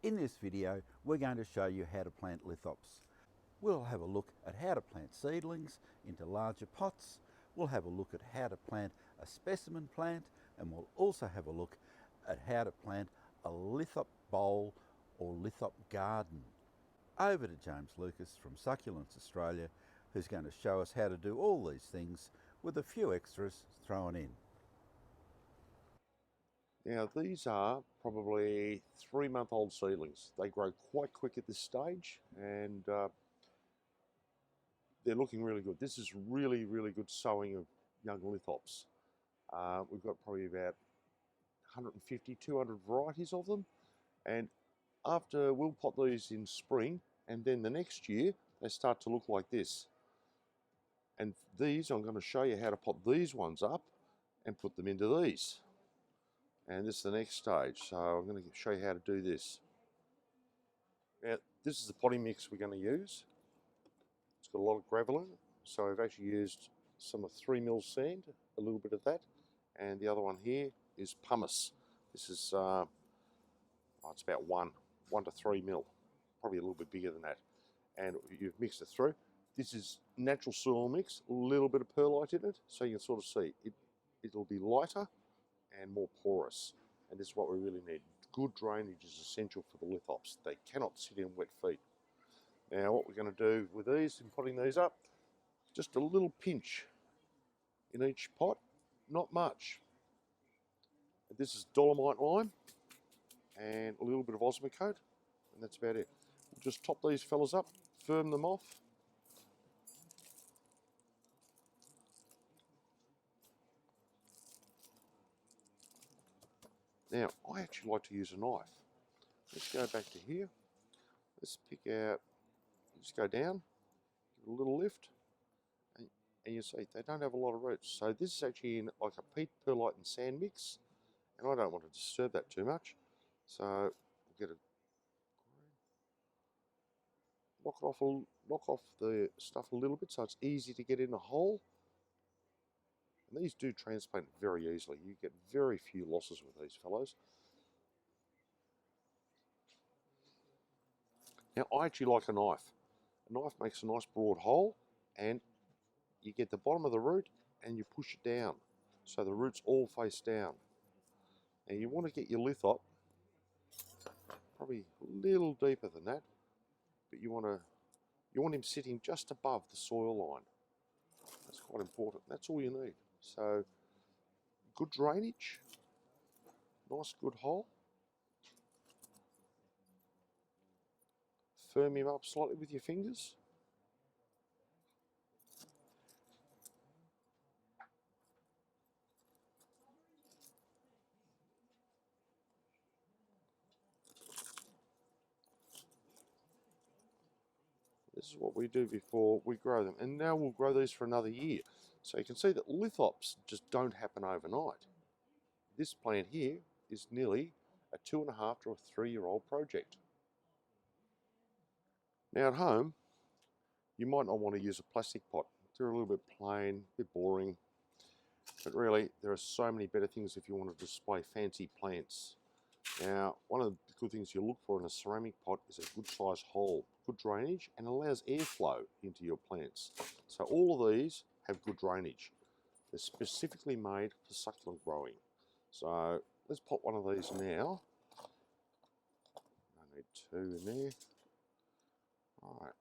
In this video, we're going to show you how to plant lithops. We'll have a look at how to plant seedlings into larger pots. We'll have a look at how to plant a specimen plant, and we'll also have a look at how to plant a lithop bowl or lithop garden. Over to James Lucas from Succulents Australia, who's going to show us how to do all these things with a few extras thrown in. Now these are probably 3-month-old seedlings. They grow quite quick at this stage, and they're looking really good. This is really good sowing of young lithops. We've got probably about 150, 200 varieties of them, and after we'll pot these in spring, and then the next year they start to look like this. And these, I'm going to show you how to pot these ones up and put them into these. And this is the next stage, so I'm going to show you how to do this. Now, this is the potting mix we're going to use. It's got a lot of gravel in it, so I've actually used some of 3 mil sand, a little bit of that, and the other one here is pumice. This is, it's about 1 to 3 mil, probably a little bit bigger than that. And you've mixed it through. This is natural soil mix, a little bit of perlite in it, so you can sort of see it'll be lighter and more porous, and this is what we really need. Good drainage is essential for the lithops. They cannot sit in wet feet. Now what we're going to do with these and potting these up, just a little pinch in each pot, not much. This is dolomite lime and a little bit of Osmocote, and that's about it. We'll just top these fellas up, firm them off. Now, I actually like to use a knife. Let's go back to here. Let's pick out, just go down, give it a little lift, and you see they don't have a lot of roots. So this is actually in like a peat, perlite and sand mix, and I don't want to disturb that too much. So we'll get a knock off the stuff a little bit so it's easy to get in a hole. And these do transplant very easily. You get very few losses with these fellows. Now I actually like a knife. A knife makes a nice broad hole, and you get the bottom of the root and you push it down so the roots all face down. Now you want to get your lithop probably a little deeper than that, but you want him sitting just above the soil line. That's quite important. That's all you need. So good drainage, nice good hole. Firm him up slightly with your fingers. This is what we do before we grow them. And now we'll grow these for another year. So you can see that lithops just don't happen overnight. This plant here is nearly a 2.5 to a 3-year-old project. Now at home, you might not want to use a plastic pot. They're a little bit plain, a bit boring. But really, there are so many better things if you want to display fancy plants. Now, one of the good things you look for in a ceramic pot is a good sized hole, good drainage, and allows airflow into your plants. So all of these have good drainage. They're specifically made for succulent growing. So let's pop one of these now. I need 2 in there. All right,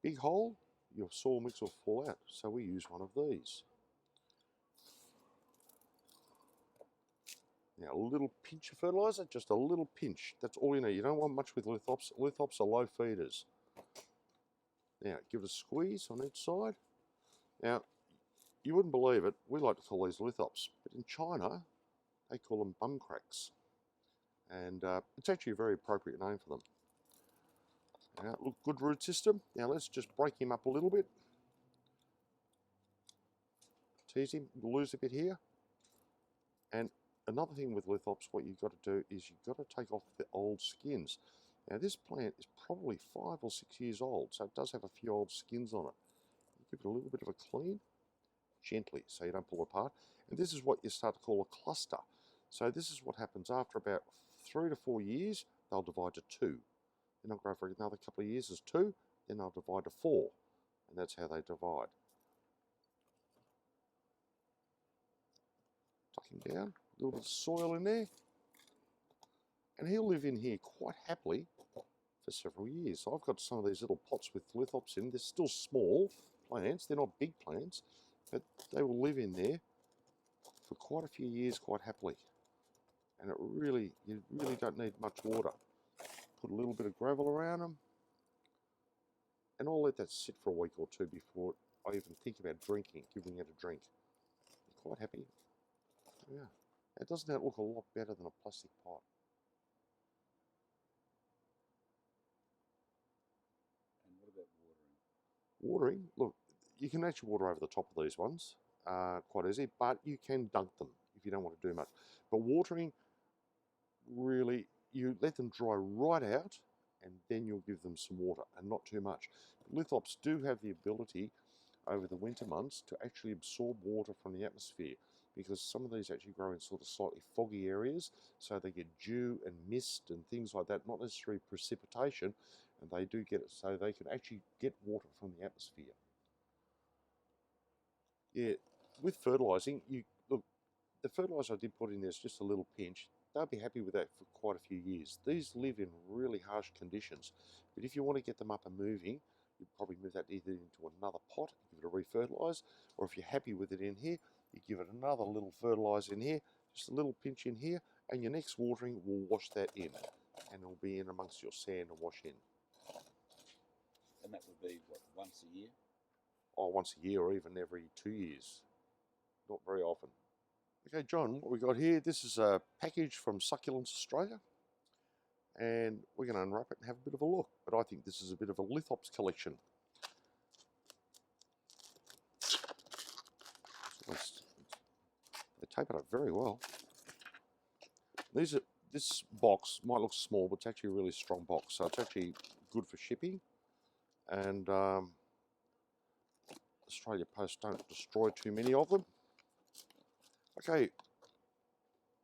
big hole, your soil mix will fall out. So we use one of these. Now a little pinch of fertilizer, just a little pinch. That's all you need. You don't want much with lithops. Lithops are low feeders. Now give it a squeeze on each side. Now you wouldn't believe it, we like to call these lithops, but in China they call them bum cracks. And it's actually a very appropriate name for them. Now look, good root system. Now let's just break him up a little bit. Tease him, we'll lose a bit here. And another thing with lithops, what you've got to do is you've got to take off the old skins. Now this plant is probably 5 or 6 years old, so it does have a few old skins on it. You give it a little bit of a clean, gently, so you don't pull it apart. And this is what you start to call a cluster. So this is what happens after about 3 to 4 years. they'll divide to 2. Then they'll grow for another couple of years as 2, then they'll divide to 4. And that's how they divide. Tuck him down, a little bit of soil in there. And he'll live in here quite happily for several years. So I've got some of these little pots with lithops in. They're still small plants, they're not big plants, but they will live in there for quite a few years quite happily. And you really don't need much water. Put a little bit of gravel around them, and I'll let that sit for a week or 2 before I even think about giving it a drink. I'm quite happy. Yeah, it doesn't look a lot better than a plastic pot. And what about watering? Watering, look, you can actually water over the top of these ones quite easy, but you can dunk them if you don't want to do much. But watering, really, you let them dry right out, and then you'll give them some water, and not too much. Lithops do have the ability over the winter months to actually absorb water from the atmosphere, because some of these actually grow in sort of slightly foggy areas, so they get dew and mist and things like that, not necessarily precipitation, and they do get it, so they can actually get water from the atmosphere. Yeah, with fertilising, look, the fertiliser I did put in there is just a little pinch. They'll be happy with that for quite a few years. These live in really harsh conditions, but if you want to get them up and moving, you'd probably move that either into another pot, give it a refertilise, or if you're happy with it in here, you give it another little fertiliser in here, just a little pinch in here, and your next watering will wash that in, and it'll be in amongst your sand and wash in. And that would be, what, once a year? Oh, once a year or even every 2 years. Not very often. Okay, John, what we got here, this is a package from Succulents Australia, and we're going to unwrap it and have a bit of a look. But I think this is a bit of a Lithops collection. So they tape it up very well. This box might look small, but it's actually a really strong box, so it's actually good for shipping. And Australia Post don't destroy too many of them. Okay,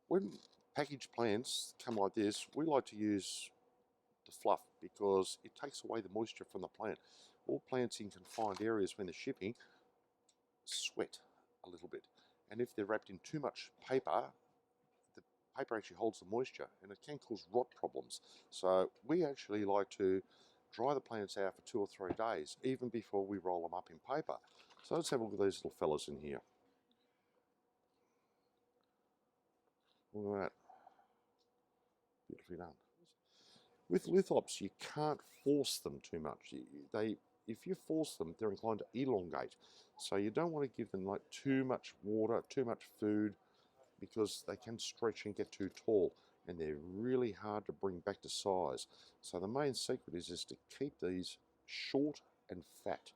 when packaged plants come like this, we like to use the fluff because it takes away the moisture from the plant. All plants in confined areas when they're shipping sweat a little bit, and if they're wrapped in too much paper, the paper actually holds the moisture and it can cause rot problems. So we actually like to dry the plants out for 2 or 3 days even before we roll them up in paper. So let's have a look at these little fellas in here. Look at that. Beautifully done. With lithops, you can't force them too much. If you force them, they're inclined to elongate. So you don't want to give them like too much water, too much food, because they can stretch and get too tall, and they're really hard to bring back to size. So the main secret is to keep these short and fat.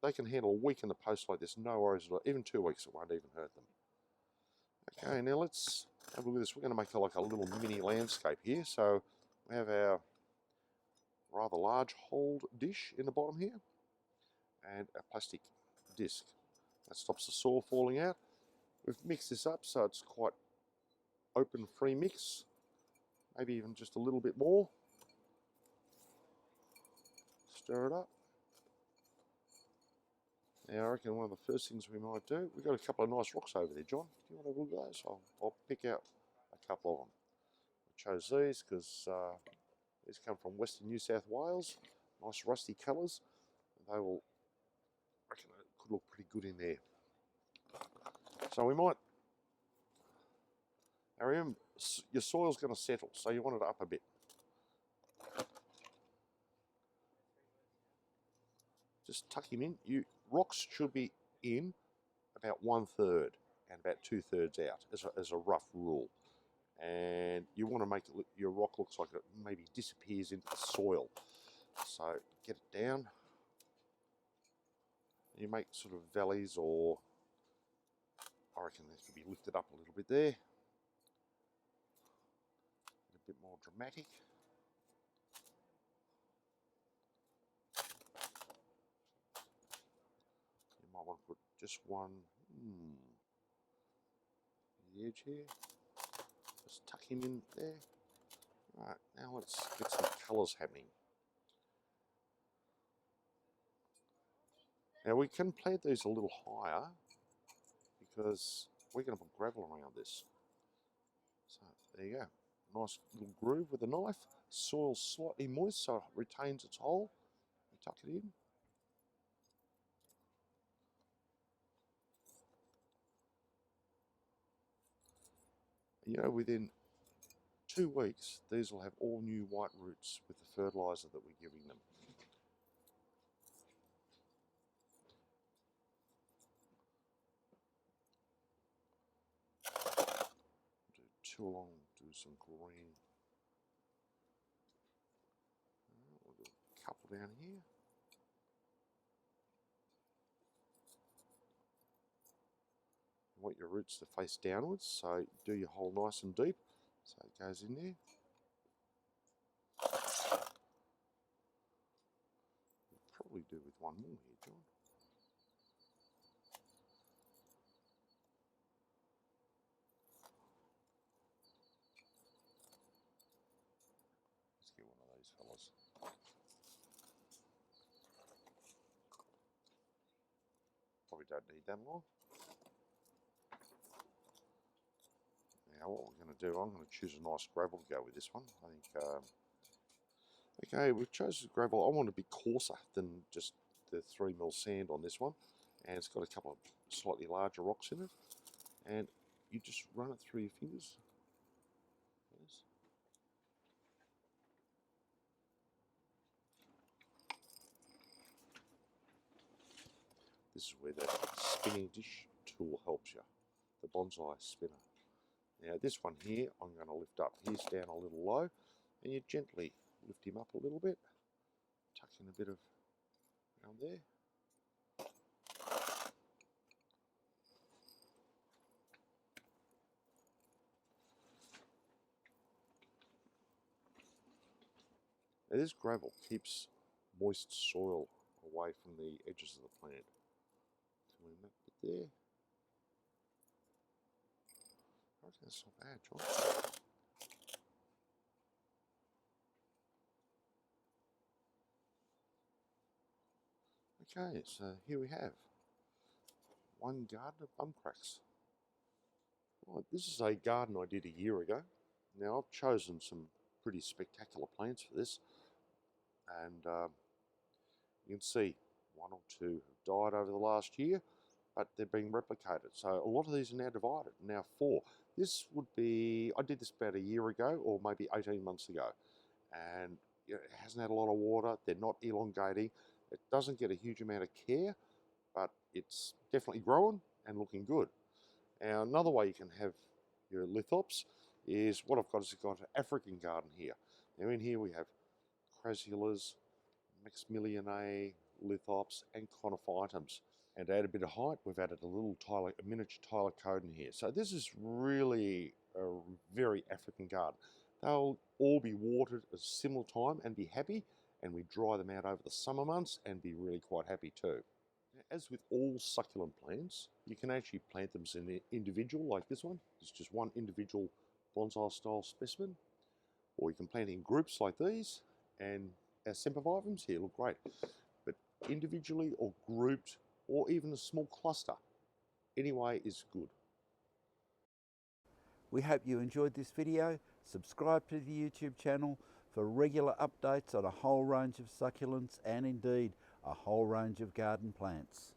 They can handle a week in the post like this, no worries at all. Even 2 weeks, it won't even hurt them. Okay, now let's have a look at this. We're going to make like a little mini landscape here. So we have our rather large hold dish in the bottom here, and a plastic disc that stops the soil falling out. We've mixed this up so it's quite open, free mix, maybe even just a little bit more. Stir it up. Now I reckon one of the first things we might do, we've got a couple of nice rocks over there, John. Do you want to have a look at those? I'll pick out a couple of them. I chose these because these come from Western New South Wales. Nice rusty colours. They will, I reckon it could look pretty good in there. So we might, now remember, your soil's going to settle, so you want it up a bit. Just tuck him in. Rocks should be in about 1/3 and about 2/3 out as a rough rule. And you want to make your rock looks like it maybe disappears into the soil. So get it down. You make sort of valleys, or I reckon they could be lifted up a little bit there. A bit more dramatic. You might want to put just one the edge here. Just tuck him in there. Right, now let's get some colours happening. Now we can plant these a little higher because we're going to put gravel around this. So there you go. Nice little groove with a knife. Soil slightly moist so it retains its hole. You tuck it in. You know, within 2 weeks, these will have all new white roots with the fertiliser that we're giving them. Do 2 along, do some green. We'll do a couple down here. You want your roots to face downwards, so do your hole nice and deep, so it goes in there. We'll probably do with one more here, John. Let's get one of these fellas. Probably don't need that long. Now what we're going to do, I'm going to choose a nice gravel to go with this one. I think, okay, we've chosen gravel. I want to be coarser than just the 3mm sand on this one. And it's got a couple of slightly larger rocks in it. And you just run it through your fingers. This is where that spinning dish tool helps you, the bonsai spinner. Now this one here, I'm going to lift up. He's down a little low, and you gently lift him up a little bit, tuck in a bit of around there. Now this gravel keeps moist soil away from the edges of the plant. Fill in that bit there. I reckon that's not bad, John. Okay, so here we have one garden of bum cracks. Right, this is a garden I did a year ago. Now I've chosen some pretty spectacular plants for this, and you can see 1 or 2 have died over the last year, but they're being replicated. So a lot of these are now divided, now 4. This would be, I did this about a year ago or maybe 18 months ago, and it hasn't had a lot of water, they're not elongating, it doesn't get a huge amount of care, but it's definitely growing and looking good. Now another way you can have your lithops is what I've got is I've got an African garden here. Now in here we have crassulas, maximilianae, lithops and conophytums. And to add a bit of height, we've added a miniature Tylocoden here. So this is really a very African garden. They'll all be watered at a similar time and be happy, and we dry them out over the summer months and be really quite happy too. As with all succulent plants, you can actually plant them as an individual like this one. It's just one individual bonsai style specimen. Or you can plant in groups like these, and our sempervivums here look great. But individually or grouped, or even a small cluster, anyway is good. We hope you enjoyed this video. Subscribe to the YouTube channel for regular updates on a whole range of succulents and indeed a whole range of garden plants.